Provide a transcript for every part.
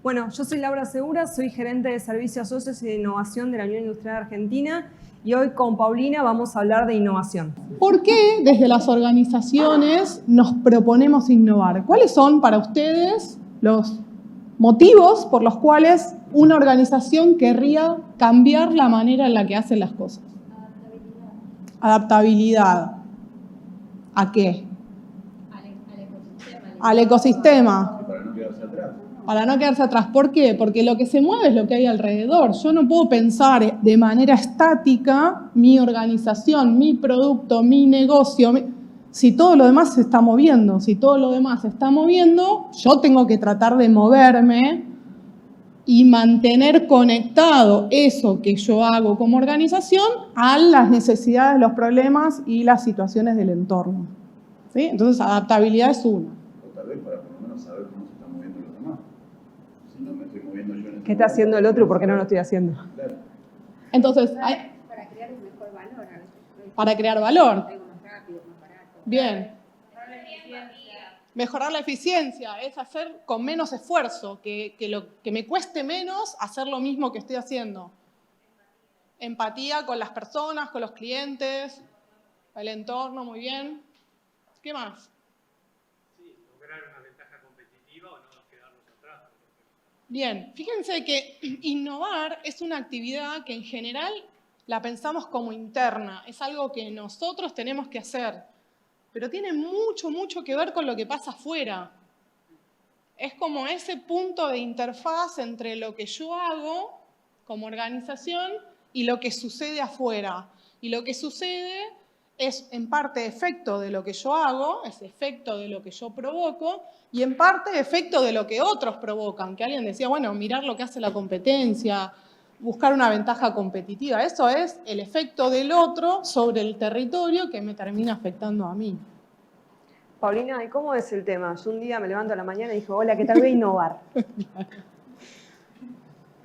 Bueno, yo soy Laura Segura, soy gerente de Servicios Socios y de Innovación de la Unión Industrial Argentina y hoy con Paulina vamos a hablar de innovación. ¿Por qué desde las organizaciones nos proponemos innovar? ¿Cuáles son para ustedes los motivos por los cuales una organización querría cambiar la manera en la que hace las cosas? Adaptabilidad. ¿A qué? Al ecosistema. Para no quedarse atrás. Para no quedarse atrás. ¿Por qué? Porque lo que se mueve es lo que hay alrededor. Yo no puedo pensar de manera estática mi organización, mi producto, mi negocio. Si todo lo demás se está moviendo, yo tengo que tratar de moverme y mantener conectado eso que yo hago como organización a las necesidades, los problemas y las situaciones del entorno. ¿Sí? Entonces, adaptabilidad es una. O tal vez para por lo menos saber cómo se están moviendo los demás. Si no me estoy moviendo yo en ¿Qué está haciendo el otro y por qué no lo estoy haciendo? Claro. Entonces, para crear un mejor valor a veces. para crear valor. Algo más rápido, más barato. Bien. Mejorar la eficiencia es hacer con menos esfuerzo, que me cueste menos hacer lo mismo que estoy haciendo. Empatía con las personas, con los clientes, el entorno, muy bien. ¿Qué más? Sí, lograr una ventaja competitiva o no quedarnos atrás. Bien, fíjense que innovar es una actividad que en general la pensamos como interna, es algo que nosotros tenemos que hacer. Pero tiene mucho, mucho que ver con lo que pasa afuera. Es como ese punto de interfaz entre lo que yo hago como organización y lo que sucede afuera. Y lo que sucede es en parte efecto de lo que yo hago, es efecto de lo que yo provoco, y en parte efecto de lo que otros provocan. Que alguien decía, bueno, mirar lo que hace la competencia, buscar una ventaja competitiva. Eso es el efecto del otro sobre el territorio que me termina afectando a mí. Paulina, ¿y cómo es el tema? Yo un día me levanto a la mañana y digo, hola, ¿qué tal? Voy a innovar.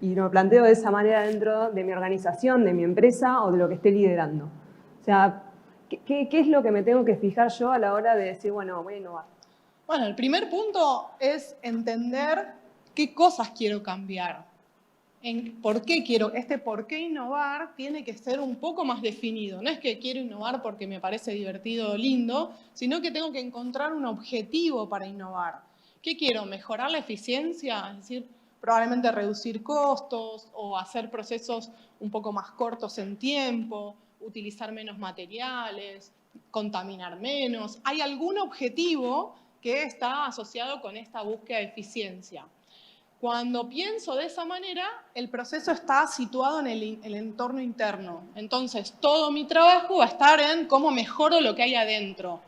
Y lo planteo de esa manera dentro de mi organización, de mi empresa o de lo que esté liderando. O sea, ¿qué es lo que me tengo que fijar yo a la hora de decir, bueno, voy a innovar? Bueno, el primer punto es entender qué cosas quiero cambiar. ¿Por qué innovar tiene que ser un poco más definido? No es que quiero innovar porque me parece divertido o lindo, sino que tengo que encontrar un objetivo para innovar. ¿Qué quiero? ¿Mejorar la eficiencia? Es decir, probablemente reducir costos o hacer procesos un poco más cortos en tiempo, utilizar menos materiales, contaminar menos. ¿Hay algún objetivo que está asociado con esta búsqueda de eficiencia? Cuando pienso de esa manera, el proceso está situado en el entorno interno. Entonces, todo mi trabajo va a estar en cómo mejoro lo que hay adentro.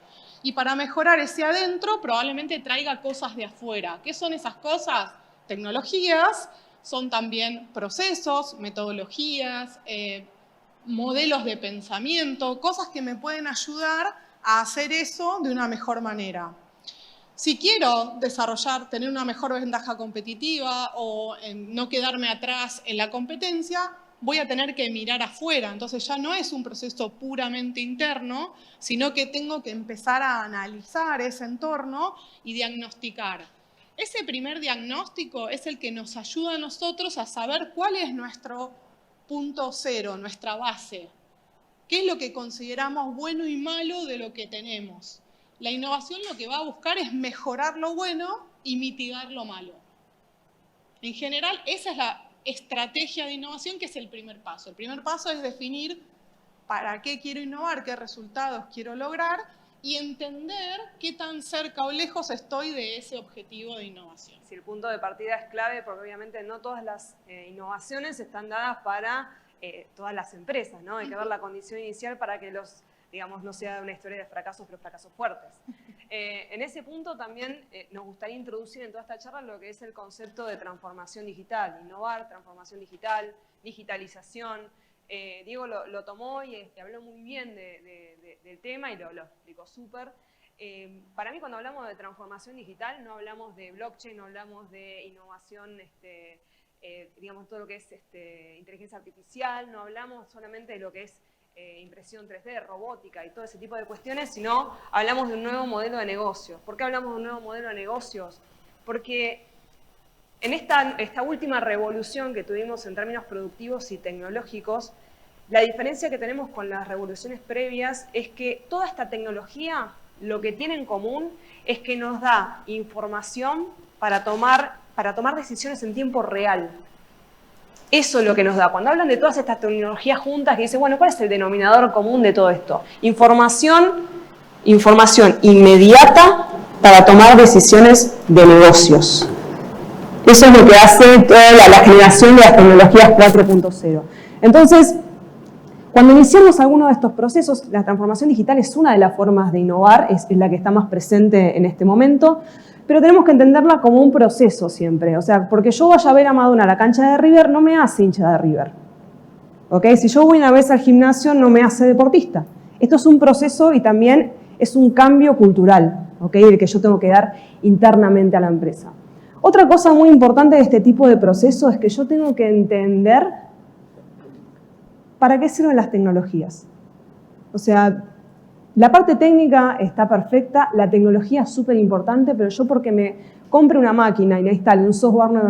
Y para mejorar ese adentro, probablemente traiga cosas de afuera. ¿Qué son esas cosas? Tecnologías, son también procesos, metodologías, modelos de pensamiento, cosas que me pueden ayudar a hacer eso de una mejor manera. Si quiero tener una mejor ventaja competitiva o no quedarme atrás en la competencia, voy a tener que mirar afuera. Entonces ya no es un proceso puramente interno, sino que tengo que empezar a analizar ese entorno y diagnosticar. Ese primer diagnóstico es el que nos ayuda a nosotros a saber cuál es nuestro punto cero, nuestra base. ¿Qué es lo que consideramos bueno y malo de lo que tenemos? La innovación lo que va a buscar es mejorar lo bueno y mitigar lo malo. En general, esa es la estrategia de innovación, que es el primer paso. El primer paso es definir para qué quiero innovar, qué resultados quiero lograr y entender qué tan cerca o lejos estoy de ese objetivo de innovación. Si el punto de partida es clave, porque obviamente no todas las innovaciones están dadas para todas las empresas, ¿no? Hay que ver la condición inicial para que digamos, no sea una historia de fracasos, pero fracasos fuertes. En ese punto también nos gustaría introducir en toda esta charla lo que es el concepto de transformación digital. Innovar, transformación digital, digitalización. Diego lo tomó y habló muy bien del tema y lo explicó súper. Para mí, cuando hablamos de transformación digital, no hablamos de blockchain, no hablamos de innovación, digamos, todo lo que es inteligencia artificial, no hablamos solamente de lo que es impresión 3D, robótica y todo ese tipo de cuestiones, sino hablamos de un nuevo modelo de negocios. ¿Por qué hablamos de un nuevo modelo de negocios? Porque en esta última revolución que tuvimos en términos productivos y tecnológicos, la diferencia que tenemos con las revoluciones previas es que toda esta tecnología lo que tiene en común es que nos da información para tomar decisiones en tiempo real. Eso es lo que nos da. Cuando hablan de todas estas tecnologías juntas, que dicen, bueno, ¿cuál es el denominador común de todo esto? Información inmediata para tomar decisiones de negocios. Eso es lo que hace toda la generación de las tecnologías 4.0. Entonces, cuando iniciamos alguno de estos procesos, la transformación digital es una de las formas de innovar, es la que está más presente en este momento, pero tenemos que entenderla como un proceso siempre. O sea, porque yo vaya a ver a Madonna a la cancha de River, no me hace hincha de River. ¿Ok? Si yo voy una vez al gimnasio, no me hace deportista. Esto es un proceso y también es un cambio cultural, ¿ok? El que yo tengo que dar internamente a la empresa. Otra cosa muy importante de este tipo de proceso es que yo tengo que entender para qué sirven las tecnologías. O sea, la parte técnica está perfecta, la tecnología es súper importante, pero yo porque me compre una máquina y la instale, un software nuevo,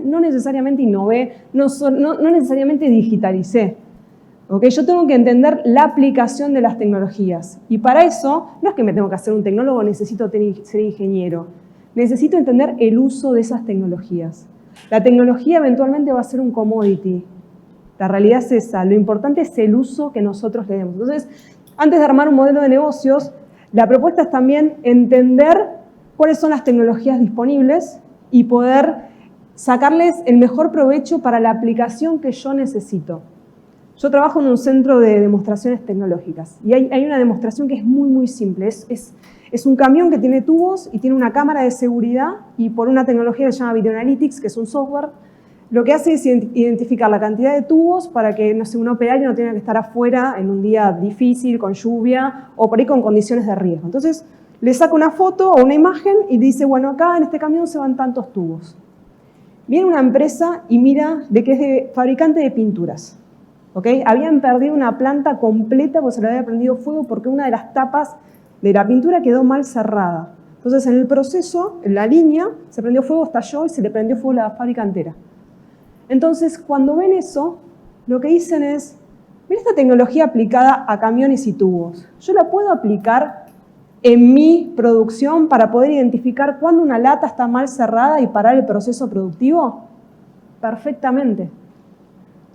no necesariamente innové, no necesariamente digitalicé. ¿Okay? Yo tengo que entender la aplicación de las tecnologías. Y para eso, no es que me tengo que hacer un tecnólogo, necesito ser ingeniero. Necesito entender el uso de esas tecnologías. La tecnología eventualmente va a ser un commodity. La realidad es esa. Lo importante es el uso que nosotros le demos. Entonces, antes de armar un modelo de negocios, la propuesta es también entender cuáles son las tecnologías disponibles y poder sacarles el mejor provecho para la aplicación que yo necesito. Yo trabajo en un centro de demostraciones tecnológicas y hay una demostración que es muy simple. Es un camión que tiene tubos y tiene una cámara de seguridad y por una tecnología que se llama Video Analytics, que es un software, lo que hace es identificar la cantidad de tubos para que, no sé, un operario no tenga que estar afuera en un día difícil, con lluvia o por ahí con condiciones de riesgo. Entonces, le saca una foto o una imagen y dice, bueno, acá en este camión se van tantos tubos. Viene una empresa y mira de que es de fabricante de pinturas. ¿Okay? Habían perdido una planta completa porque se le había prendido fuego porque una de las tapas de la pintura quedó mal cerrada. Entonces, en el proceso, en la línea, se prendió fuego, estalló y se le prendió fuego la fábrica entera. Entonces, cuando ven eso, lo que dicen es, mira esta tecnología aplicada a camiones y tubos. ¿Yo la puedo aplicar en mi producción para poder identificar cuándo una lata está mal cerrada y parar el proceso productivo? Perfectamente.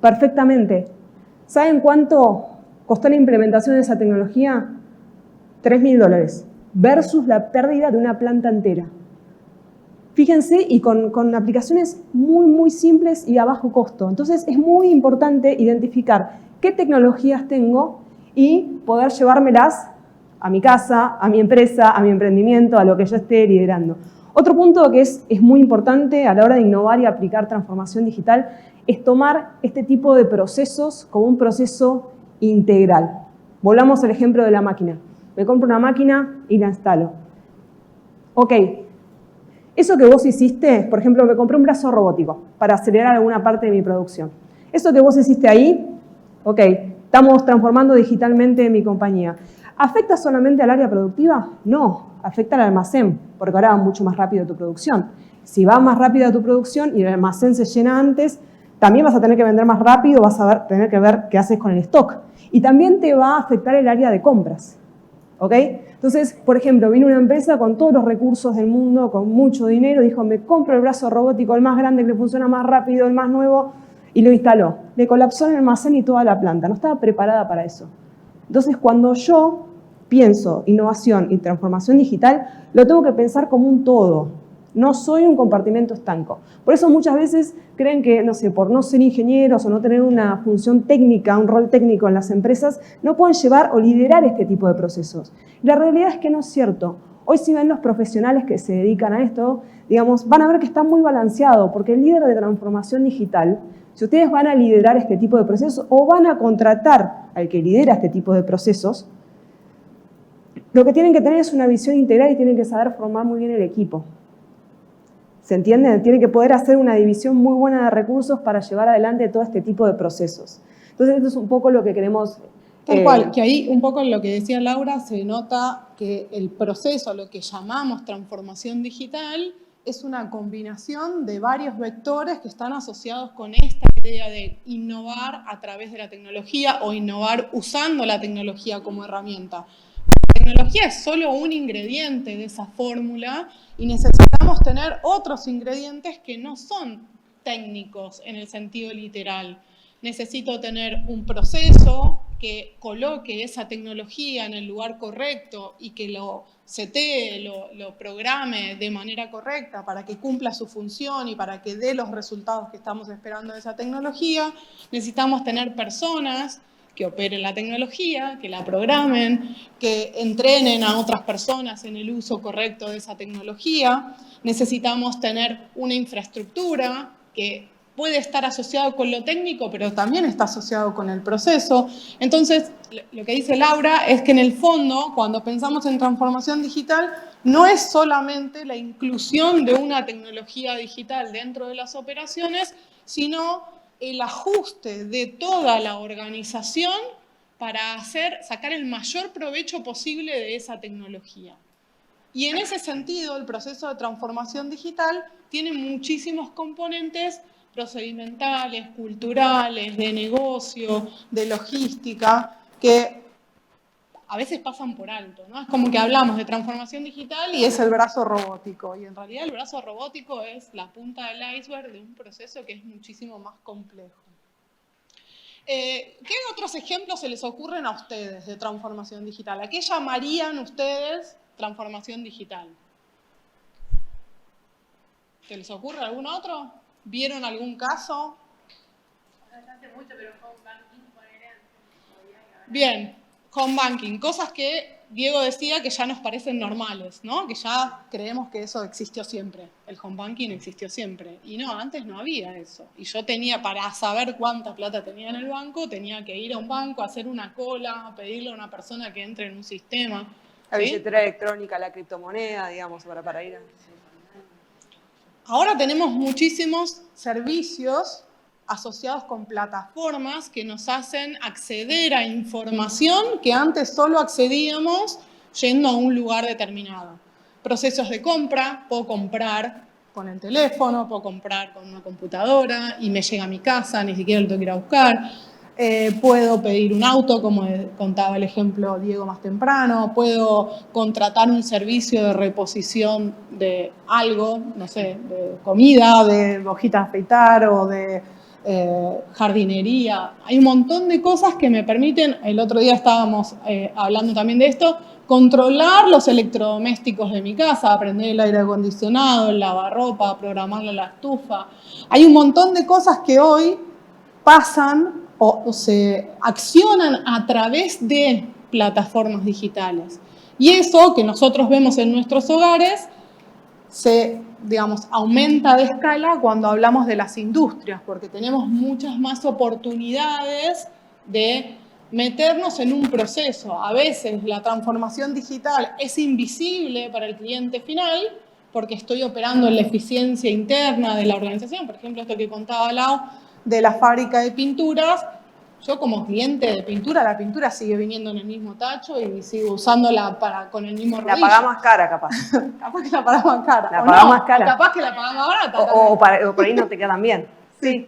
Perfectamente. ¿Saben cuánto costó la implementación de esa tecnología? $3.000 versus la pérdida de una planta entera. Fíjense, y con aplicaciones muy simples y a bajo costo. Entonces, es muy importante identificar qué tecnologías tengo y poder llevármelas a mi casa, a mi empresa, a mi emprendimiento, a lo que yo esté liderando. Otro punto que es muy importante a la hora de innovar y aplicar transformación digital es tomar este tipo de procesos como un proceso integral. Volvamos al ejemplo de la máquina. Me compro una máquina y la instalo. Ok, eso que vos hiciste, por ejemplo, me compré un brazo robótico para acelerar alguna parte de mi producción. Eso que vos hiciste ahí, ok, estamos transformando digitalmente mi compañía. ¿Afecta solamente al área productiva? No, afecta al almacén, porque ahora va mucho más rápido tu producción. Si va más rápido tu producción y el almacén se llena antes, también vas a tener que vender más rápido, vas a tener que ver qué haces con el stock. Y también te va a afectar el área de compras. ¿Ok? Entonces, por ejemplo, vino una empresa con todos los recursos del mundo, con mucho dinero, dijo, me compro el brazo robótico, el más grande, que le funciona más rápido, el más nuevo, y lo instaló. Le colapsó el almacén y toda la planta. No estaba preparada para eso. Entonces, cuando yo pienso innovación y transformación digital, lo tengo que pensar como un todo. No soy un compartimento estanco. Por eso muchas veces creen que, no sé, por no ser ingenieros o no tener una función técnica, un rol técnico en las empresas, no pueden llevar o liderar este tipo de procesos. La realidad es que no es cierto. Hoy si ven los profesionales que se dedican a esto, digamos, van a ver que está muy balanceado, porque el líder de transformación digital, si ustedes van a liderar este tipo de procesos o van a contratar al que lidera este tipo de procesos, lo que tienen que tener es una visión integral y tienen que saber formar muy bien el equipo. ¿Se entiende? Tiene que poder hacer una división muy buena de recursos para llevar adelante todo este tipo de procesos. Entonces, esto es un poco lo que queremos... Tal cual, que ahí un poco en lo que decía Laura se nota que el proceso, lo que llamamos transformación digital, es una combinación de varios vectores que están asociados con esta idea de innovar a través de la tecnología o innovar usando la tecnología como herramienta. La tecnología es solo un ingrediente de esa fórmula y necesitamos tener otros ingredientes que no son técnicos en el sentido literal. Necesito tener un proceso que coloque esa tecnología en el lugar correcto y que lo setee, lo programe de manera correcta para que cumpla su función y para que dé los resultados que estamos esperando de esa tecnología. Necesitamos tener personas que operen la tecnología, que la programen, que entrenen a otras personas en el uso correcto de esa tecnología. Necesitamos tener una infraestructura que puede estar asociado con lo técnico, pero también está asociado con el proceso. Entonces, lo que dice Laura es que en el fondo, cuando pensamos en transformación digital, no es solamente la inclusión de una tecnología digital dentro de las operaciones, sino el ajuste de toda la organización para sacar el mayor provecho posible de esa tecnología. Y en ese sentido, el proceso de transformación digital tiene muchísimos componentes procedimentales, culturales, de negocio, de logística, que a veces pasan por alto, ¿no? Es como que hablamos de transformación digital y es el brazo robótico. Y en realidad el brazo robótico es la punta del iceberg de un proceso que es muchísimo más complejo. ¿Qué otros ejemplos se les ocurren a ustedes de transformación digital? ¿A qué llamarían ustedes transformación digital? ¿Se les ocurre algún otro? ¿Vieron algún caso? Hace mucho, pero home banking, ponele. Bien, home banking, cosas que Diego decía que ya nos parecen normales, ¿no? Que ya creemos que eso existió siempre. El home banking existió siempre. Y no, antes no había eso. Y yo tenía, para saber cuánta plata tenía en el banco, tenía que ir a un banco, hacer una cola, pedirle a una persona que entre en un sistema. La ¿sí? billetera electrónica, la criptomoneda, digamos, para ir a... Ahora tenemos muchísimos servicios asociados con plataformas que nos hacen acceder a información que antes solo accedíamos yendo a un lugar determinado. Procesos de compra, puedo comprar con el teléfono, puedo comprar con una computadora y me llega a mi casa, ni siquiera lo tengo que ir a buscar. Puedo pedir un auto, como contaba el ejemplo Diego más temprano, puedo contratar un servicio de reposición de algo, no sé, de comida, de hojitas de afeitar o de jardinería. Hay un montón de cosas que me permiten, el otro día estábamos hablando también de esto, controlar los electrodomésticos de mi casa, prender el aire acondicionado, el lavarropa, programarle la estufa. Hay un montón de cosas que hoy pasan o se accionan a través de plataformas digitales. Y eso que nosotros vemos en nuestros hogares se, digamos, aumenta de escala cuando hablamos de las industrias, porque tenemos muchas más oportunidades de meternos en un proceso. A veces la transformación digital es invisible para el cliente final, porque estoy operando en la eficiencia interna de la organización. Por ejemplo, esto que contaba Lau de la fábrica de pinturas, yo como cliente de pintura, la pintura sigue viniendo en el mismo tacho y sigo usándola con el mismo rodillo. La pagás más cara, capaz. Capaz que la pagás más cara. La pagás más cara. O capaz que la pagás más barata. O por ahí no te quedan bien. Sí.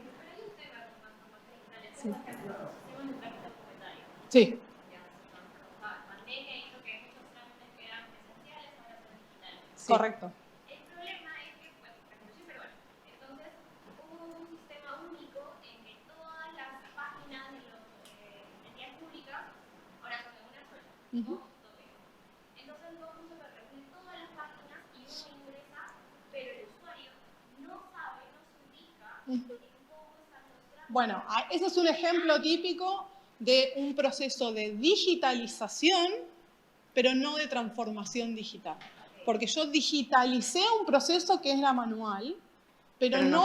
Sí. Sí. Correcto. El problema es que, bueno, pero bueno, entonces hubo un sistema único en que todas las páginas de las entidades públicas ahora son de una sola, ¿no? Entonces todo el mundo se reúne todas las páginas y uno ingresa, pero el usuario no sabe, no se ubica en cómo están los trámites. Bueno, ese es un ejemplo típico de un proceso de digitalización, pero no de transformación digital. Porque yo digitalicé un proceso que era manual, pero no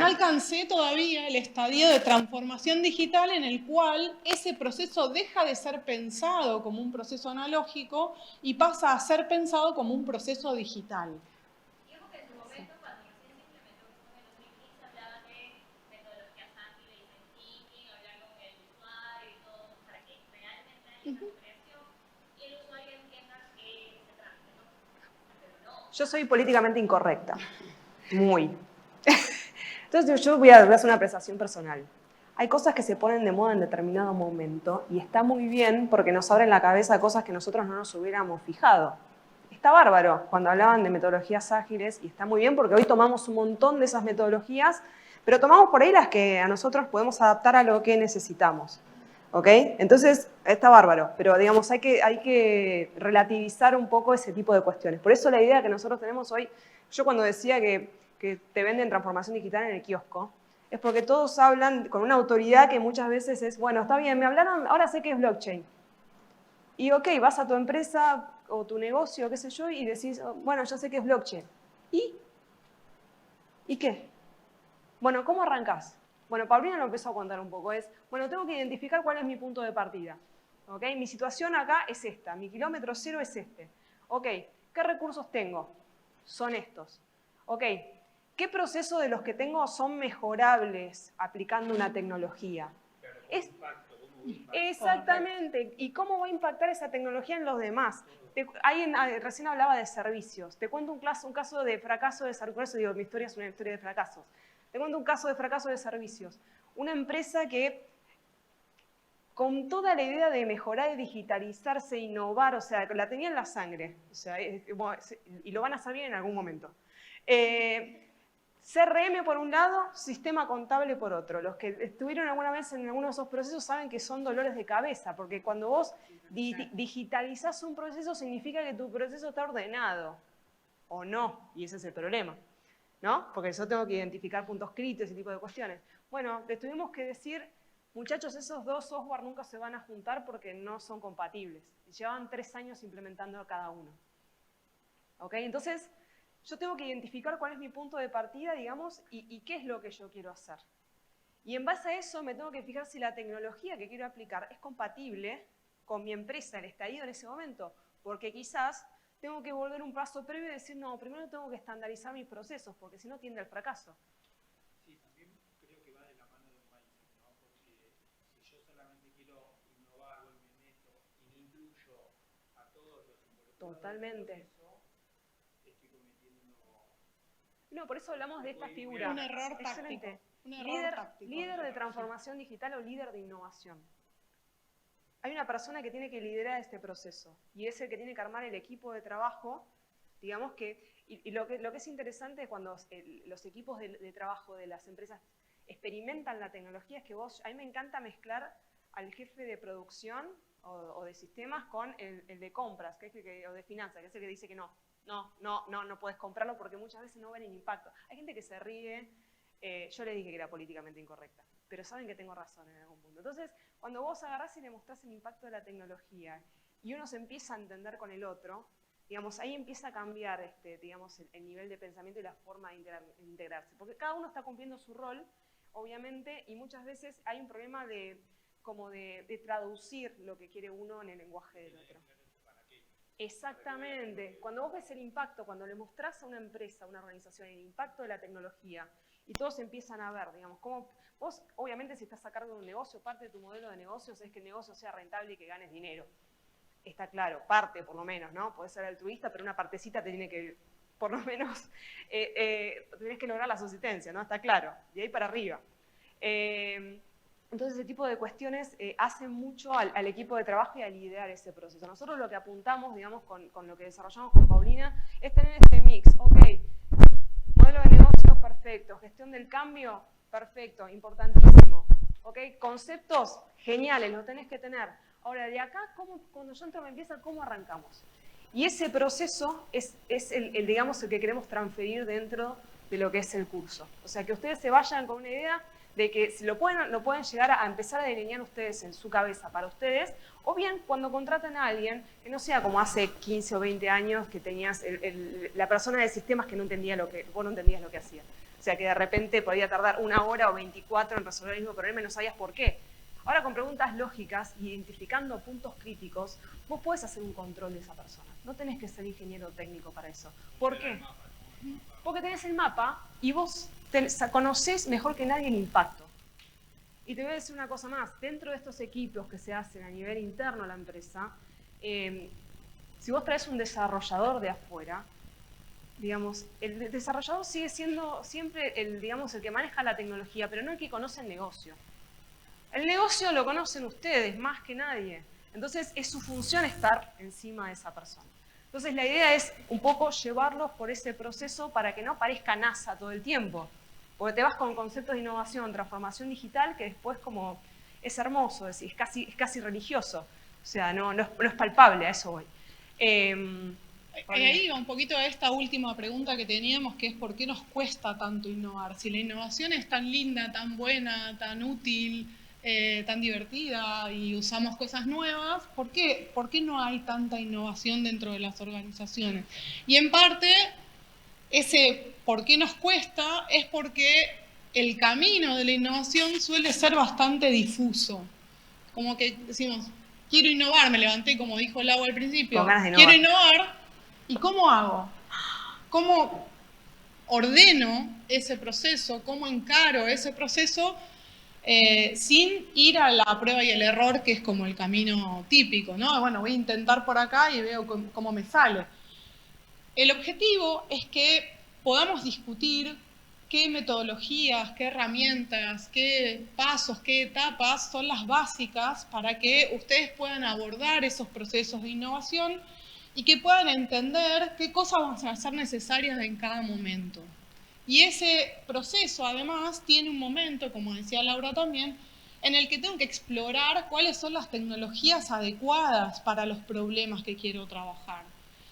alcancé todavía el estadio de transformación digital en el cual ese proceso deja de ser pensado como un proceso analógico y pasa a ser pensado como un proceso digital. Digamos que en su momento, cuando recién se implementó esto en 2015, hablaban de metodologías ágiles, design thinking, hablar con el usuario y todo, para que realmente haya una creación y el usuario entienda que se trámite, ¿no? Pero no. Yo soy políticamente incorrecta. Muy. Entonces yo voy a hacer una apreciación personal. Hay cosas que se ponen de moda en determinado momento y está muy bien porque nos abren la cabeza cosas que nosotros no nos hubiéramos fijado. Está bárbaro cuando hablaban de metodologías ágiles y está muy bien porque hoy tomamos un montón de esas metodologías, pero tomamos por ahí las que a nosotros podemos adaptar a lo que necesitamos. ¿Ok? Entonces, está bárbaro, pero digamos, hay que relativizar un poco ese tipo de cuestiones. Por eso la idea que nosotros tenemos hoy, yo cuando decía que te venden transformación digital en el kiosco, es porque todos hablan con una autoridad que muchas veces es, bueno, está bien, me hablaron, ahora sé que es blockchain. Y ok, vas a tu empresa o tu negocio, qué sé yo, y decís, bueno, ya sé que es blockchain. ¿Y? ¿Y qué? Bueno, ¿cómo arrancás? Bueno, Paulina lo empezó a contar un poco. Es, bueno, tengo que identificar cuál es mi punto de partida. ¿Ok? Mi situación acá es esta. Mi kilómetro cero es este. ¿Ok? ¿Qué recursos tengo? Son estos. ¿Ok? ¿Qué procesos de los que tengo son mejorables aplicando una tecnología? Exactamente. ¿Y cómo va a impactar esa tecnología en los demás? Recién hablaba de servicios. Te cuento un caso de fracaso de servicios. Por eso digo, mi historia es una historia de fracasos. Te cuento un caso de fracaso de servicios. Una empresa que, con toda la idea de mejorar, digitalizarse, innovar, o sea, la tenía en la sangre, o sea, y lo van a hacer bien en algún momento. CRM por un lado, sistema contable por otro. Los que estuvieron alguna vez en alguno de esos procesos saben que son dolores de cabeza, porque cuando vos digitalizás un proceso significa que tu proceso está ordenado, o no, y ese es el problema. ¿No? Porque yo tengo que identificar puntos críticos, ese tipo de cuestiones. Bueno, les tuvimos que decir, muchachos, esos dos software nunca se van a juntar porque no son compatibles. Y llevaban 3 años implementando cada uno. ¿Ok? Entonces, yo tengo que identificar cuál es mi punto de partida, digamos, y qué es lo que yo quiero hacer. Y en base a eso me tengo que fijar si la tecnología que quiero aplicar es compatible con mi empresa, el estadio en ese momento. Porque quizás tengo que volver un paso previo y decir, no, primero tengo que estandarizar mis procesos, porque si no tiende al fracaso. Sí, también creo que va de la mano de un mindset, ¿no? Porque si yo solamente quiero innovar o me meto y no incluyo a todos los involucrados, totalmente. Estoy cometiendo... No, por eso hablamos de esta figura. Un error táctico. Líder de transformación digital o líder de innovación. Hay una persona que tiene que liderar este proceso y es el que tiene que armar el equipo de trabajo, digamos que, y lo que es interesante cuando los equipos de trabajo de las empresas experimentan la tecnología es que a mí me encanta mezclar al jefe de producción o de sistemas con el de compras, que es o de finanzas, que es el que dice que no puedes comprarlo porque muchas veces no ven el impacto. Hay gente que se ríe, yo le dije que era políticamente incorrecta, pero saben que tengo razón en algún punto. Entonces, cuando vos agarrás y le mostrás el impacto de la tecnología y uno se empieza a entender con el otro, digamos, ahí empieza a cambiar digamos, el nivel de pensamiento y la forma de integrarse. Porque cada uno está cumpliendo su rol, obviamente, y muchas veces hay un problema de traducir lo que quiere uno en el lenguaje del otro. Exactamente. Cuando vos ves el impacto, cuando le mostrás a una empresa, a una organización, el impacto de la tecnología, y todos empiezan a ver, digamos, cómo vos, obviamente, si estás a cargo de un negocio, parte de tu modelo de negocios es que el negocio sea rentable y que ganes dinero. Está claro, parte por lo menos, ¿no? Podés ser altruista, pero una partecita te tiene que, por lo menos, tenés que lograr la subsistencia, ¿no? Está claro, de ahí para arriba. Entonces, ese tipo de cuestiones hacen mucho al equipo de trabajo y a liderar ese proceso. Nosotros lo que apuntamos, digamos, con lo que desarrollamos con Paulina, es tener este mix. Ok, modelo de negocio, perfecto. Gestión del cambio, perfecto, importantísimo. Ok, conceptos, geniales, lo tenés que tener. Ahora, de acá, cuando yo entro me empieza, ¿cómo arrancamos? Y ese proceso es digamos, el que queremos transferir dentro de lo que es el curso. O sea, que ustedes se vayan con una idea de que lo pueden llegar a empezar a delinear ustedes en su cabeza para ustedes, o bien cuando contraten a alguien que no sea como hace 15 o 20 años que tenías la persona de sistemas que vos no entendías lo que hacía. O sea, que de repente podía tardar 1 hora o 24 en resolver el mismo problema y no sabías por qué. Ahora con preguntas lógicas, identificando puntos críticos, vos podés hacer un control de esa persona. No tenés que ser ingeniero técnico para eso. ¿Por qué? Porque tenés el mapa y vos conocés mejor que nadie el impacto. Y te voy a decir una cosa más. Dentro de estos equipos que se hacen a nivel interno a la empresa, si vos traes un desarrollador de afuera, digamos, el desarrollador sigue siendo siempre el que maneja la tecnología, pero no el que conoce el negocio. El negocio lo conocen ustedes más que nadie. Entonces es su función estar encima de esa persona. Entonces la idea es un poco llevarlos por ese proceso para que no parezca NASA todo el tiempo. Porque te vas con conceptos de innovación, transformación digital, que después como es hermoso, es casi religioso. O sea, no es palpable, a eso voy. Ahí va un poquito a esta última pregunta que teníamos, que es ¿por qué nos cuesta tanto innovar? Si la innovación es tan linda, tan buena, tan útil, tan divertida y usamos cosas nuevas, ¿por qué no hay tanta innovación dentro de las organizaciones? Y en parte, ese por qué nos cuesta es porque el camino de la innovación suele ser bastante difuso. Como que decimos, quiero innovar, me levanté, como dijo Lau al principio, quiero innovar, ¿y cómo hago? ¿Cómo ordeno ese proceso? ¿Cómo encaro ese proceso sin ir a la prueba y el error, que es como el camino típico, ¿no? Bueno, voy a intentar por acá y veo cómo me sale. El objetivo es que podamos discutir qué metodologías, qué herramientas, qué pasos, qué etapas son las básicas para que ustedes puedan abordar esos procesos de innovación y que puedan entender qué cosas van a ser necesarias en cada momento. Y ese proceso, además, tiene un momento, como decía Laura también, en el que tengo que explorar cuáles son las tecnologías adecuadas para los problemas que quiero trabajar.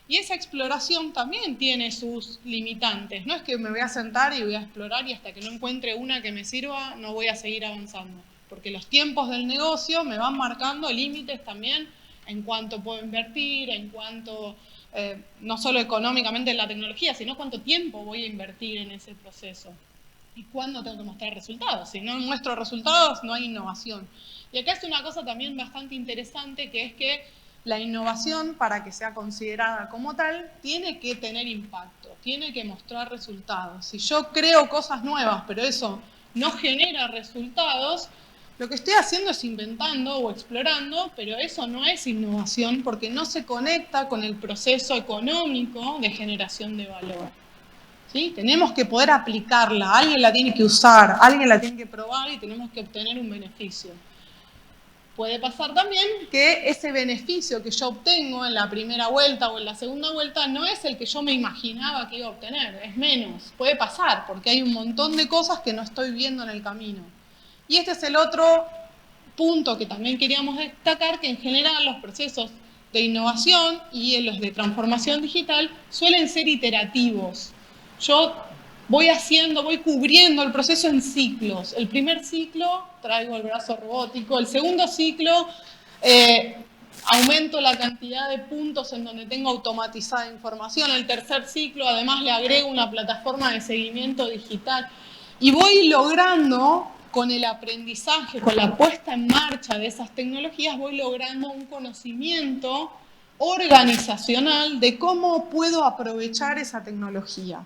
Y esa exploración también tiene sus limitantes. No es que me voy a sentar y voy a explorar y hasta que no encuentre una que me sirva, no voy a seguir avanzando. Porque los tiempos del negocio me van marcando límites también en cuánto puedo invertir, en cuánto, no solo económicamente en la tecnología, sino cuánto tiempo voy a invertir en ese proceso. Y cuándo tengo que mostrar resultados. Si no muestro resultados, no hay innovación. Y acá es una cosa también bastante interesante, que es que la innovación, para que sea considerada como tal, tiene que tener impacto, tiene que mostrar resultados. Si yo creo cosas nuevas, pero eso no genera resultados, lo que estoy haciendo es inventando o explorando, pero eso no es innovación porque no se conecta con el proceso económico de generación de valor. ¿Sí? Tenemos que poder aplicarla, alguien la tiene que usar, alguien la tiene que probar y tenemos que obtener un beneficio. Puede pasar también que ese beneficio que yo obtengo en la primera vuelta o en la segunda vuelta no es el que yo me imaginaba que iba a obtener, es menos. Puede pasar porque hay un montón de cosas que no estoy viendo en el camino. Y este es el otro punto que también queríamos destacar, que en general los procesos de innovación y los de transformación digital suelen ser iterativos. Yo voy cubriendo el proceso en ciclos. El primer ciclo traigo el brazo robótico, el segundo ciclo aumento la cantidad de puntos en donde tengo automatizada información, el tercer ciclo además le agrego una plataforma de seguimiento digital y voy logrando con el aprendizaje, con la puesta en marcha de esas tecnologías, voy logrando un conocimiento organizacional de cómo puedo aprovechar esa tecnología.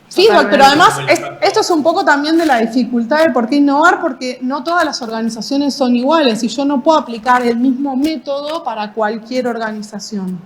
Feedback, pero además esto es un poco también de la dificultad de por qué innovar, porque no todas las organizaciones son iguales y yo no puedo aplicar el mismo método para cualquier organización.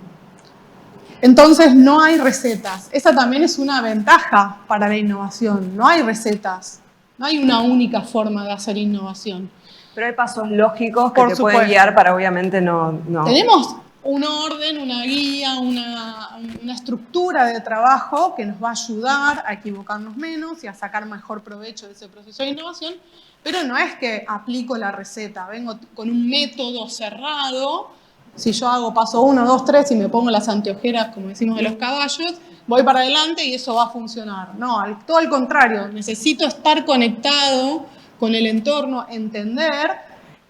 Entonces no hay recetas. Esa también es una ventaja para la innovación. No hay recetas. No hay una única forma de hacer innovación. Pero hay pasos lógicos que te pueden guiar para obviamente no... Tenemos un orden, una guía, una estructura de trabajo que nos va a ayudar a equivocarnos menos y a sacar mejor provecho de ese proceso de innovación, pero no es que aplico la receta, vengo con un método cerrado. Si yo hago paso 1, 2, 3 y me pongo las anteojeras, como decimos de los caballos, voy para adelante y eso va a funcionar. No, todo al contrario, necesito estar conectado con el entorno, entender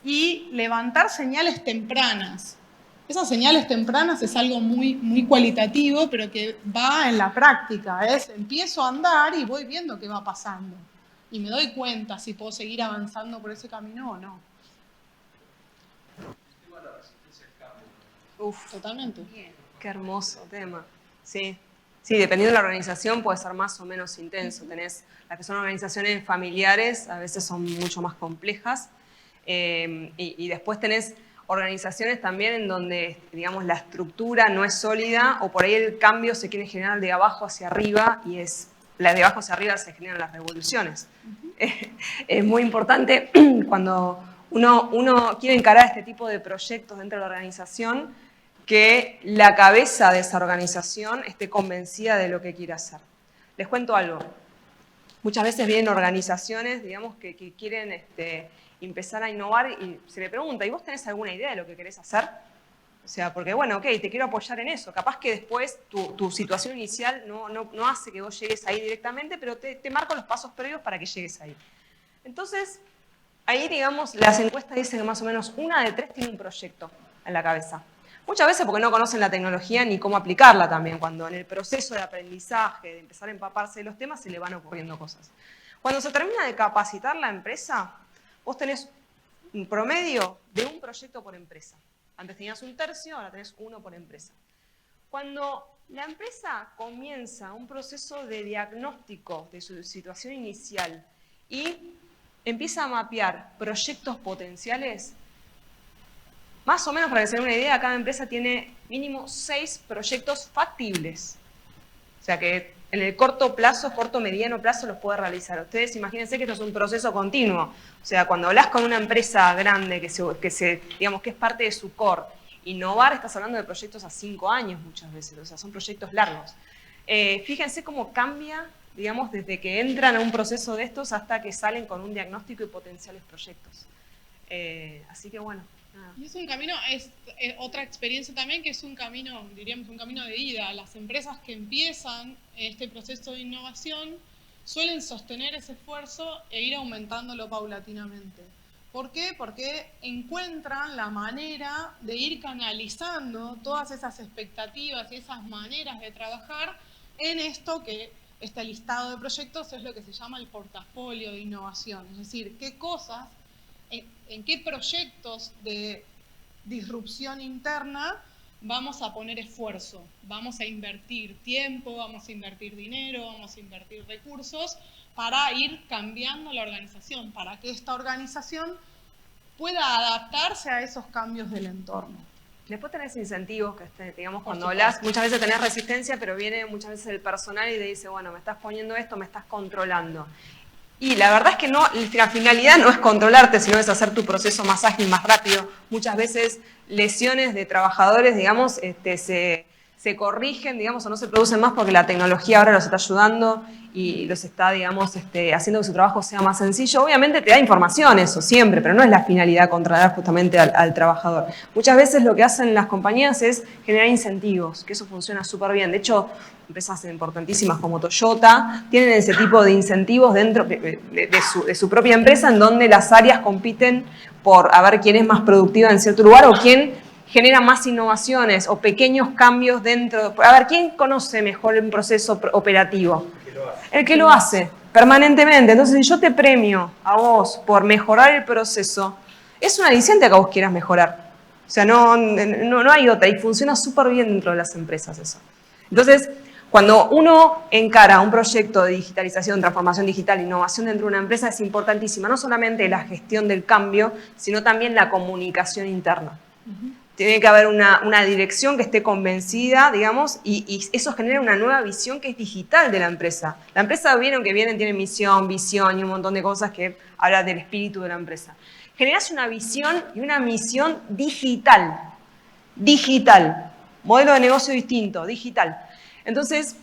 y levantar señales tempranas. Esas señales tempranas es algo muy cualitativo, pero que va en la práctica. Empiezo a andar y voy viendo qué va pasando. Y me doy cuenta si puedo seguir avanzando por ese camino o no. Uf, totalmente. Qué hermoso tema. Sí, dependiendo de la organización puede ser más o menos intenso. Tenés las que son organizaciones familiares, a veces son mucho más complejas. Y después tenés organizaciones también en donde, digamos, la estructura no es sólida o por ahí el cambio se quiere generar de abajo hacia arriba y de abajo hacia arriba se generan las revoluciones. Es muy importante cuando uno quiere encarar este tipo de proyectos dentro de la organización que la cabeza de esa organización esté convencida de lo que quiere hacer. Les cuento algo. Muchas veces vienen organizaciones, digamos, que quieren empezar a innovar y se le pregunta, ¿y vos tenés alguna idea de lo que querés hacer? O sea, porque bueno, ok, te quiero apoyar en eso. Capaz que después tu situación inicial no hace que vos llegues ahí directamente, pero te marco los pasos previos para que llegues ahí. Entonces, ahí, digamos, las encuestas dicen que más o menos 1 de 3 tiene un proyecto en la cabeza. Muchas veces porque no conocen la tecnología ni cómo aplicarla también, cuando en el proceso de aprendizaje, de empezar a empaparse de los temas, se le van ocurriendo cosas. Cuando se termina de capacitar la empresa, vos tenés un promedio de un proyecto por empresa. Antes tenías 1/3, ahora tenés 1 por empresa. Cuando la empresa comienza un proceso de diagnóstico de su situación inicial y empieza a mapear proyectos potenciales, más o menos para que se den una idea, cada empresa tiene mínimo 6 proyectos factibles. O sea que en el corto plazo, mediano plazo los puede realizar. Ustedes imagínense que esto es un proceso continuo. O sea, cuando hablas con una empresa grande digamos que es parte de su core, innovar, estás hablando de proyectos a 5 años muchas veces, o sea, son proyectos largos. Fíjense cómo cambia, digamos, desde que entran a un proceso de estos hasta que salen con un diagnóstico y potenciales proyectos. Así que bueno. Nada. Y es un camino, es otra experiencia también que es un camino, diríamos, un camino de ida. Las empresas que empiezan este proceso de innovación suelen sostener ese esfuerzo e ir aumentándolo paulatinamente. ¿Por qué? Porque encuentran la manera de ir canalizando todas esas expectativas y esas maneras de trabajar en esto que este listado de proyectos es lo que se llama el portafolio de innovación. Es decir, qué cosas, en qué proyectos de disrupción interna vamos a poner esfuerzo, vamos a invertir tiempo, vamos a invertir dinero, vamos a invertir recursos para ir cambiando la organización, para que esta organización pueda adaptarse a esos cambios del entorno. Después tenés incentivos, que digamos, cuando hablas, muchas veces tenés resistencia, pero viene muchas veces el personal y te dice, bueno, me estás poniendo esto, me estás controlando. Y la verdad es que la finalidad no es controlarte, sino es hacer tu proceso más ágil, más rápido. Muchas veces lesiones de trabajadores, digamos, se corrigen, digamos, o no se producen más porque la tecnología ahora los está ayudando y los está, digamos, haciendo que su trabajo sea más sencillo. Obviamente te da información eso siempre, pero no es la finalidad controlar justamente al trabajador. Muchas veces lo que hacen las compañías es generar incentivos, que eso funciona súper bien. De hecho, empresas importantísimas como Toyota tienen ese tipo de incentivos dentro de su propia empresa, en donde las áreas compiten por a ver quién es más productiva en cierto lugar o quién genera más innovaciones o pequeños cambios dentro. A ver, ¿quién conoce mejor un proceso operativo? El que lo hace permanentemente. Entonces, si yo te premio a vos por mejorar el proceso, es un aliciente a que vos quieras mejorar. O sea, no hay otra y funciona súper bien dentro de las empresas eso. Entonces, cuando uno encara un proyecto de digitalización, transformación digital, innovación dentro de una empresa, es importantísima no solamente la gestión del cambio, sino también la comunicación interna. Tiene que haber una dirección que esté convencida, digamos, y eso genera una nueva visión que es digital de la empresa. La empresa, vieron que tiene misión, visión y un montón de cosas que hablan del espíritu de la empresa. Generas una visión y una misión digital. Digital. Modelo de negocio distinto, digital. Entonces,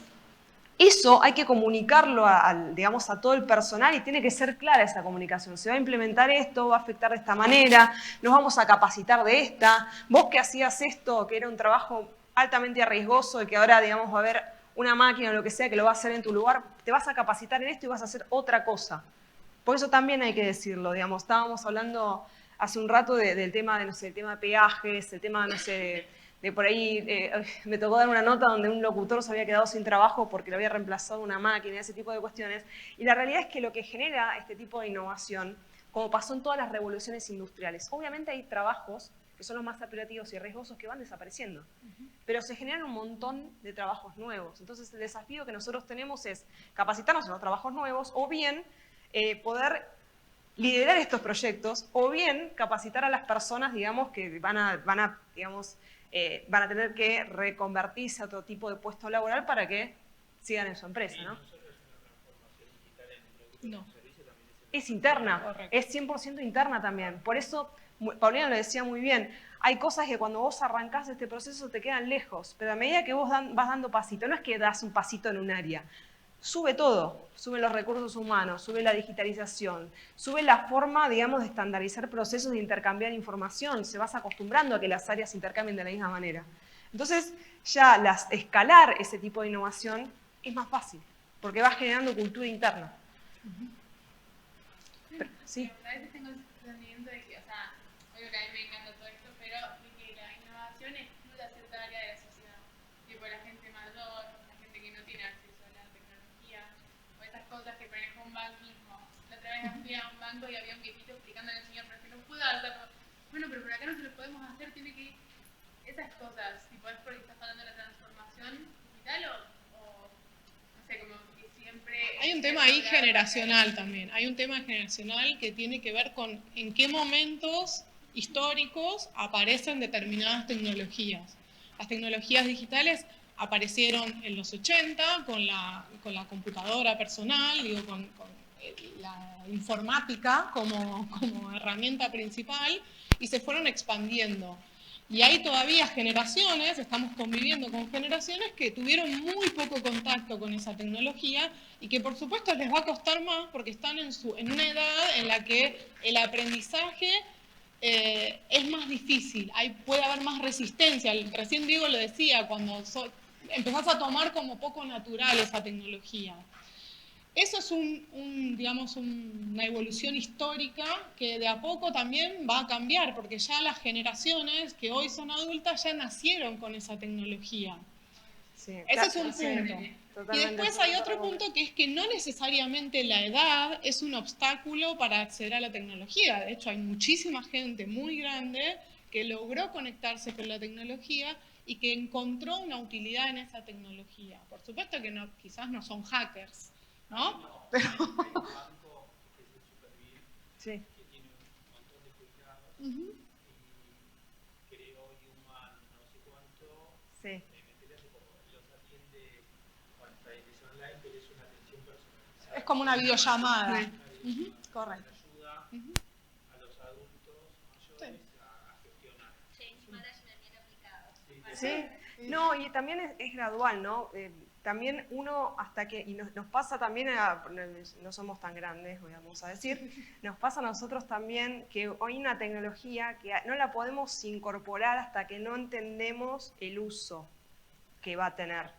eso hay que comunicarlo digamos, a todo el personal y tiene que ser clara esa comunicación. Se va a implementar esto, va a afectar de esta manera, nos vamos a capacitar de esta. Vos que hacías esto, que era un trabajo altamente arriesgoso y que ahora, digamos, va a haber una máquina o lo que sea que lo va a hacer en tu lugar, te vas a capacitar en esto y vas a hacer otra cosa. Por eso también hay que decirlo, digamos. Estábamos hablando hace un rato del tema de, no sé, el tema de peajes, el tema, no sé, de por ahí, me tocó dar una nota donde un locutor se había quedado sin trabajo porque lo había reemplazado una máquina, ese tipo de cuestiones. Y la realidad es que lo que genera este tipo de innovación, como pasó en todas las revoluciones industriales, obviamente hay trabajos que son los más apelativos y riesgosos que van desapareciendo, pero se generan un montón de trabajos nuevos. Entonces el desafío que nosotros tenemos es capacitarnos en los trabajos nuevos o bien poder liderar estos proyectos o bien capacitar a las personas, digamos, que van a tener que reconvertirse a otro tipo de puesto laboral para que sigan en su empresa, ¿no? No. Es interna, Correcto. es 100% interna también. Por eso, Paulina lo decía muy bien, hay cosas que cuando vos arrancás este proceso te quedan lejos, pero a medida que vos vas dando pasito, no es que das un pasito en un área, sube todo, sube los recursos humanos, sube la digitalización, sube la forma, digamos, de estandarizar procesos de intercambiar información, se vas acostumbrando a que las áreas se intercambien de la misma manera. Entonces, ya escalar ese tipo de innovación es más fácil, porque vas generando cultura interna. Pero, sí. A veces tengo el sentimiento de que, o sea, obvio que a mí me encanta todo esto, pero de que la innovación excluye a cierta área de la sociedad. Tipo la gente mayor, la gente que no tiene acceso a la tecnología, o esas cosas que ponen un banco mismo. La otra vez fui a un banco y había un viejito explicándole al señor, pero es que no puedo hacerlo. Bueno, pero por acá no se lo podemos hacer, tiene que ir. Esas cosas, tipo, es porque estás hablando de la transformación digital o no sé, como que siempre... Hay un tema ahí generacional también, hay un tema generacional que tiene que ver con en qué momentos históricos aparecen determinadas tecnologías. Las tecnologías digitales aparecieron en los 80 con la computadora personal, digo, con la informática como herramienta principal y se fueron expandiendo. Y hay todavía generaciones, estamos conviviendo con generaciones que tuvieron muy poco contacto con esa tecnología y que por supuesto les va a costar más porque están en una edad en la que el aprendizaje es más difícil, puede haber más resistencia. Recién Diego lo decía, cuando empezás a tomar como poco natural esa tecnología. Eso es digamos, una evolución histórica que de a poco también va a cambiar, porque ya las generaciones que hoy son adultas ya nacieron con esa tecnología. Sí, Ese es un punto. Y totalmente. después hay otro punto que es que no necesariamente la edad es un obstáculo para acceder a la tecnología. De hecho, hay muchísima gente muy grande que logró conectarse con la tecnología y que encontró una utilidad en esa tecnología. Por supuesto que no, quizás no son hackers, ¿no? Pero... Hay un banco que es el Supervir, Sí. que tiene un montón de jubilados y creó Human no sé cuánto, Sí. me enteré hace poco, los atiende, bueno, es online, pero es una atención personalizada. Es como una videollamada. Sí. Correcto. Ayuda a los adultos mayores a gestionar. Change management bien aplicado. Sí. No, y también es gradual, ¿no? También uno hasta que, y nos pasa también, no somos tan grandes, vamos a decir, nos pasa a nosotros también que hoy hay una tecnología que no la podemos incorporar hasta que no entendemos el uso que va a tener.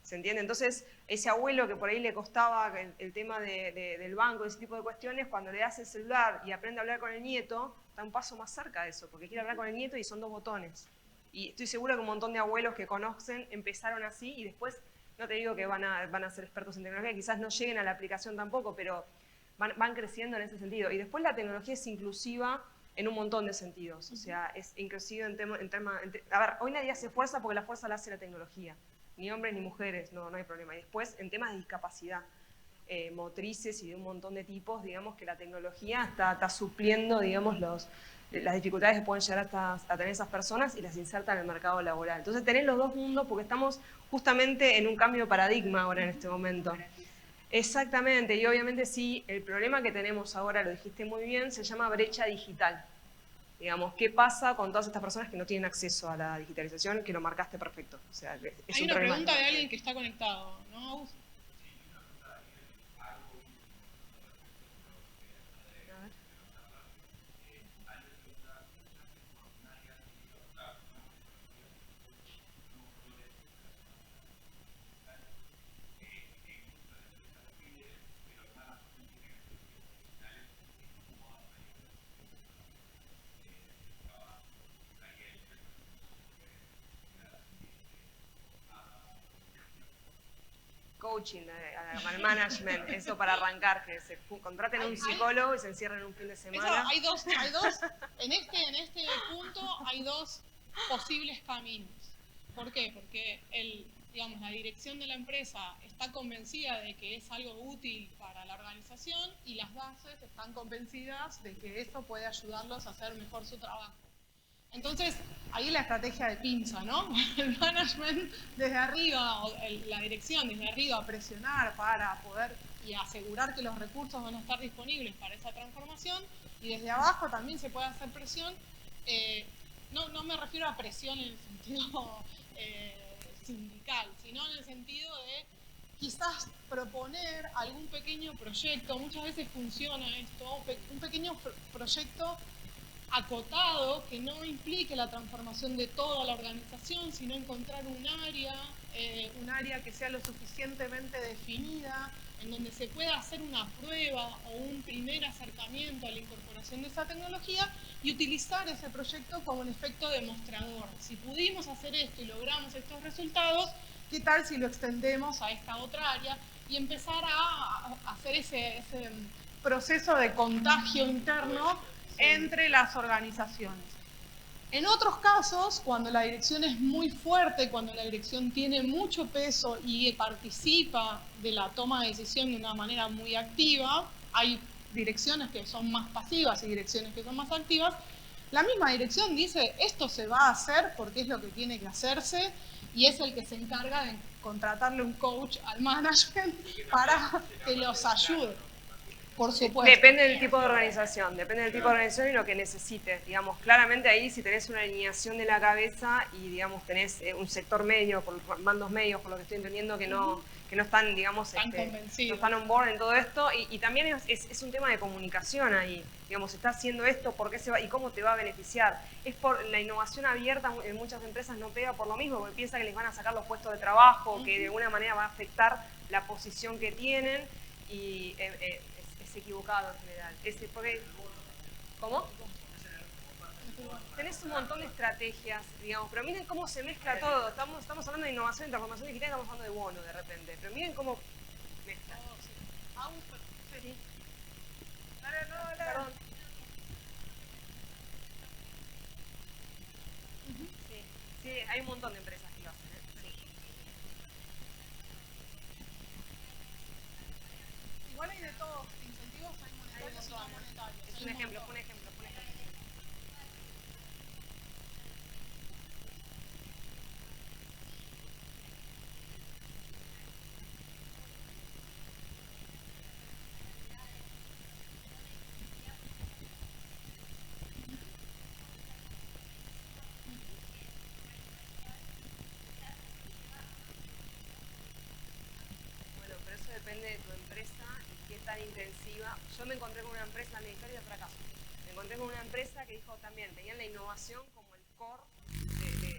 ¿Se entiende? Entonces, ese abuelo que por ahí le costaba el tema del banco, ese tipo de cuestiones, cuando le das el celular y aprende a hablar con el nieto, está un paso más cerca de eso, porque quiere hablar con el nieto y son 2 botones. Y estoy segura que un montón de abuelos que conocen empezaron así y después, no te digo que van a ser expertos en tecnología, quizás no lleguen a la aplicación tampoco, pero van creciendo en ese sentido. Y después la tecnología es inclusiva en un montón de sentidos. O sea, es inclusiva en temas... A ver, hoy nadie hace fuerza porque la fuerza la hace la tecnología. Ni hombres ni mujeres, no hay problema. Y después, en temas de discapacidad, motrices y de un montón de tipos, digamos que la tecnología está supliendo, digamos, las dificultades que pueden llegar a tener esas personas y las inserta en el mercado laboral. Entonces tenés los dos mundos porque estamos justamente en un cambio de paradigma ahora en este momento. Exactamente, y obviamente sí, el problema que tenemos ahora, lo dijiste muy bien, se llama brecha digital. Digamos, ¿qué pasa con todas estas personas que no tienen acceso a la digitalización? Que lo marcaste perfecto. O sea, es Hay un una problema. pregunta de alguien que está conectado, ¿no? Coaching, al management, eso para arrancar, que se contraten a un psicólogo y se encierren un fin de semana. Hay dos, en este punto hay dos posibles caminos. ¿Por qué? Porque digamos, la dirección de la empresa está convencida de que es algo útil para la organización y las bases están convencidas de que eso puede ayudarlos a hacer mejor su trabajo. Entonces, ahí la estrategia de pinza, ¿no? El management desde arriba, o la dirección desde arriba, presionar para poder y asegurar que los recursos van a estar disponibles para esa transformación, y desde abajo también se puede hacer presión. No me refiero a presión en el sentido sindical, sino en el sentido de quizás proponer algún pequeño proyecto. Muchas veces funciona esto, un pequeño proyecto acotado que no implique la transformación de toda la organización, sino encontrar un área que sea lo suficientemente definida, en donde se pueda hacer una prueba o un primer acercamiento a la incorporación de esa tecnología y utilizar ese proyecto como un efecto demostrador. Si pudimos hacer esto y logramos estos resultados, ¿qué tal si lo extendemos a esta otra área? Y empezar a hacer ese proceso de contagio interno entre las organizaciones. En otros casos, cuando la dirección es muy fuerte, cuando la dirección tiene mucho peso y participa de la toma de decisión de una manera muy activa, hay direcciones que son más pasivas y direcciones que son más activas, la misma dirección dice, esto se va a hacer porque es lo que tiene que hacerse, y es el que se encarga de contratarle un coach al management para que los ayude. Por supuesto. Depende del tipo de organización, y lo que necesites. Digamos, claramente ahí si tenés una alineación de la cabeza y digamos tenés un sector medio, por mandos medios, por lo que estoy entendiendo, que no están, digamos, no están on board en todo esto, y también es un tema de comunicación ahí. Digamos, está haciendo esto, ¿por qué se va y cómo te va a beneficiar? Es por la innovación abierta, en muchas empresas no pega por lo mismo, porque piensa que les van a sacar los puestos de trabajo, que de alguna manera va a afectar la posición que tienen, y equivocado en general. ¿Cómo? Tenés un montón de estrategias, digamos, pero miren cómo se mezcla todo. Estamos hablando de innovación y transformación digital, estamos hablando de bono de repente, pero miren cómo mezcla. Sí. Perdón. Sí, hay un montón de empresas que lo hacen. Igual hay de todo. Es un ejemplo. Bueno, pero eso depende de tu empresa y qué tan intensiva. Yo me encontré con una empresa, mi historia de fracaso. Me encontré con una empresa que dijo también, tenían la innovación como el core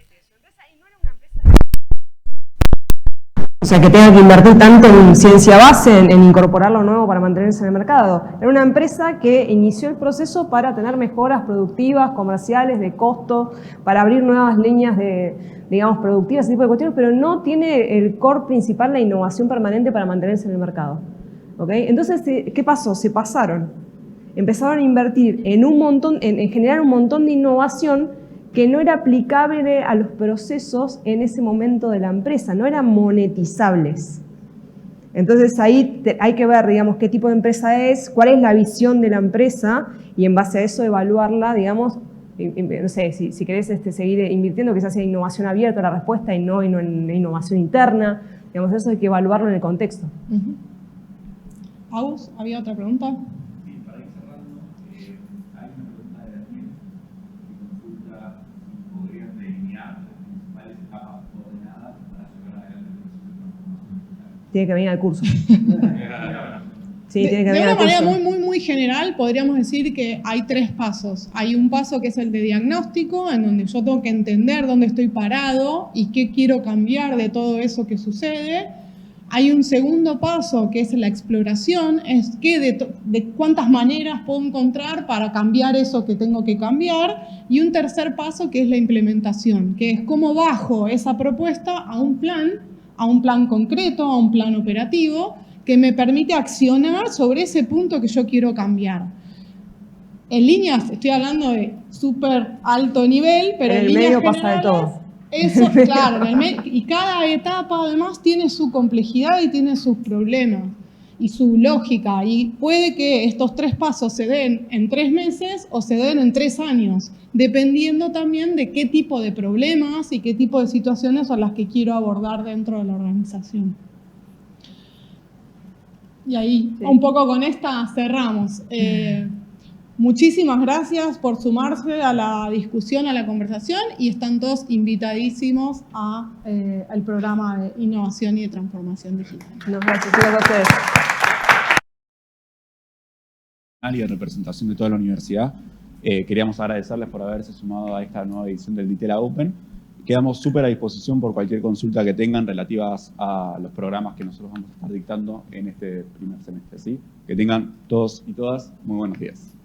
de su empresa, y no era una empresa o sea, que tenga que invertir tanto en ciencia base, en incorporar lo nuevo para mantenerse en el mercado. Era una empresa que inició el proceso para tener mejoras productivas, comerciales, de costo, para abrir nuevas líneas digamos, productivas, ese tipo de cuestiones, pero no tiene el core principal, la innovación permanente para mantenerse en el mercado. ¿Okay? Entonces, ¿qué pasó? Se pasaron. Empezaron a invertir en generar un montón de innovación que no era aplicable a los procesos en ese momento de la empresa, no eran monetizables. Entonces ahí hay que ver, digamos, qué tipo de empresa es, cuál es la visión de la empresa, y en base a eso evaluarla, digamos, no sé, si querés seguir invirtiendo, quizás sea innovación abierta la respuesta y no en innovación interna, digamos, eso hay que evaluarlo en el contexto. Aus, ¿había otra pregunta? Sí, para ir cerrando, hay una pregunta de Daniel que consulta si podrían delinear las principales etapas ordenadas para llevar adelante el proceso de transformación digital. Tiene que venir al curso. Sí, de tiene que venir una al manera curso. muy general, podríamos decir que hay 3 pasos. Hay un paso que es el de diagnóstico, en donde yo tengo que entender dónde estoy parado y qué quiero cambiar de todo eso que sucede. Hay un segundo paso que es la exploración, es de cuántas maneras puedo encontrar para cambiar eso que tengo que cambiar. Y un tercer paso que es la implementación, que es cómo bajo esa propuesta a un plan concreto, a un plan operativo, que me permite accionar sobre ese punto que yo quiero cambiar. En líneas, estoy hablando de súper alto nivel, pero en líneas medio generales, pasa de todo. Eso, claro, y cada etapa además tiene su complejidad y tiene sus problemas y su lógica. Y puede que estos 3 pasos se den en 3 meses o se den en 3 años, dependiendo también de qué tipo de problemas y qué tipo de situaciones son las que quiero abordar dentro de la organización. Y ahí, un poco con esta cerramos. Muchísimas gracias por sumarse a la discusión, a la conversación, y están todos invitadísimos al programa de innovación y de transformación digital. Gracias a ustedes. Y de representación de toda la universidad, queríamos agradecerles por haberse sumado a esta nueva edición del Ditela Open. Quedamos súper a disposición por cualquier consulta que tengan relativas a los programas que nosotros vamos a estar dictando en este primer semestre, ¿sí? Que tengan todos y todas muy buenos días.